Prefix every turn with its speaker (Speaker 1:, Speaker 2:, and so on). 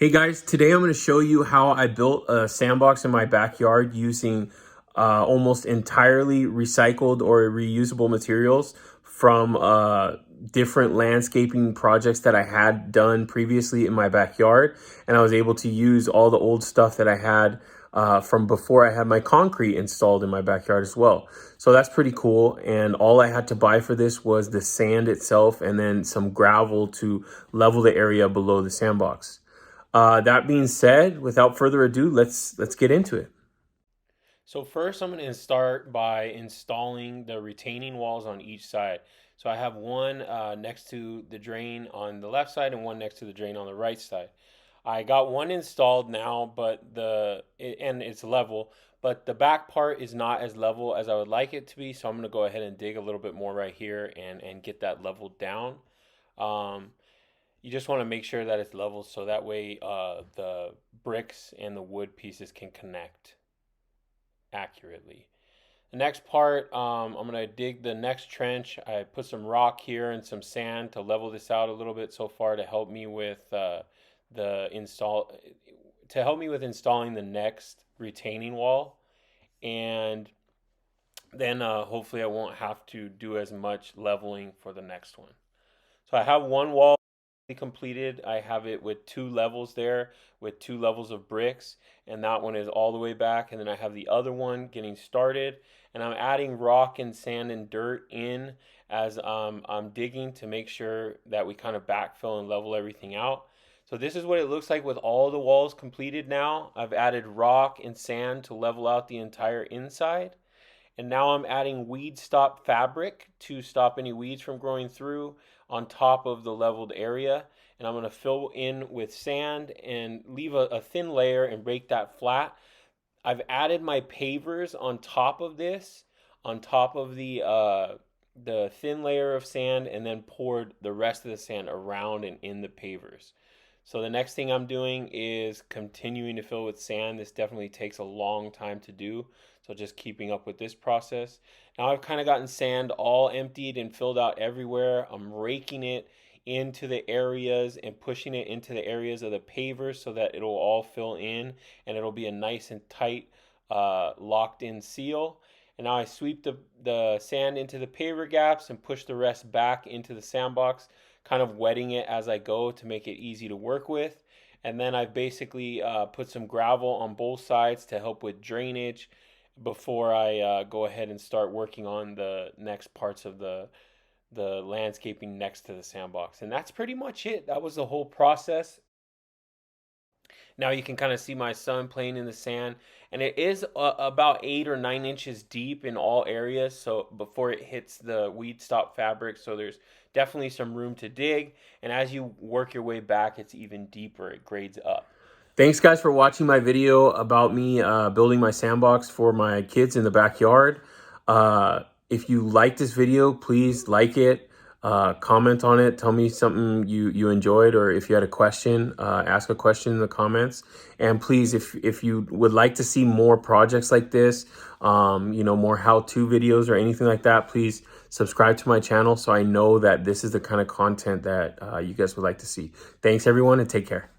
Speaker 1: Hey guys, today I'm going to show you how I built a sandbox in my backyard using almost entirely recycled or reusable materials from different landscaping projects that I had done previously in my backyard. And I was able to use all the old stuff that I had from before I had my concrete installed in my backyard as well. So that's pretty cool. And all I had to buy for this was the sand itself and then some gravel to level the area below the sandbox. That being said, without further ado, let's get into it. So first I'm going to start by installing the retaining walls on each side. So I have one next to the drain on the left side and one next to the drain on the right side. I got one installed now, but and it's level, but the back part is not as level as I would like it to be. So I'm going to go ahead and dig a little bit more right here and get that leveled down. Um, you just want to make sure that it's level so that way the bricks and the wood pieces can connect accurately. The next part, I'm going to dig the next trench. I put some rock here and some sand to level this out a little bit so far to help me with installing the next retaining wall, and then hopefully I won't have to do as much leveling for the next one. So I have one wall completed. I have it with two levels there with two levels of bricks, and that one is all the way back, and then I have the other one getting started, and I'm adding rock and sand and dirt in as I'm digging to make sure that we kind of backfill and level everything out. So this is what it looks like with all the walls completed now. I've added rock and sand to level out the entire inside. And now I'm adding weed stop fabric to stop any weeds from growing through on top of the leveled area. And I'm going to fill in with sand and leave a thin layer and break that flat. I've added my pavers on top of this, on top of the thin layer of sand, and then poured the rest of the sand around and in the pavers. So the next thing I'm doing is continuing to fill with sand. This definitely takes a long time to do. So just keeping up with this process. Now I've kind of gotten sand all emptied and filled out everywhere. I'm raking it into the areas and pushing it into the areas of the pavers so that it'll all fill in and it'll be a nice and tight locked in seal. And now I sweep the sand into the paver gaps and push the rest back into the sandbox, kind of wetting it as I go to make it easy to work with. And then I've basically put some gravel on both sides to help with drainage before I go ahead and start working on the next parts of the landscaping next to the sandbox. And that's pretty much it. That was the whole process. Now you can kind of see my son playing in the sand, and it is about 8 or 9 inches deep in all areas. So before it hits the weed stop fabric, so there's definitely some room to dig. And as you work your way back, it's even deeper. It grades up. Thanks guys for watching my video about me building my sandbox for my kids in the backyard. If you like this video, please like it. Comment on it. Tell me something you enjoyed, or if you had a question, ask a question in the comments. And please, if you would like to see more projects like this, more how-to videos or anything like that, please subscribe to my channel so I know that this is the kind of content that you guys would like to see. Thanks everyone, and take care.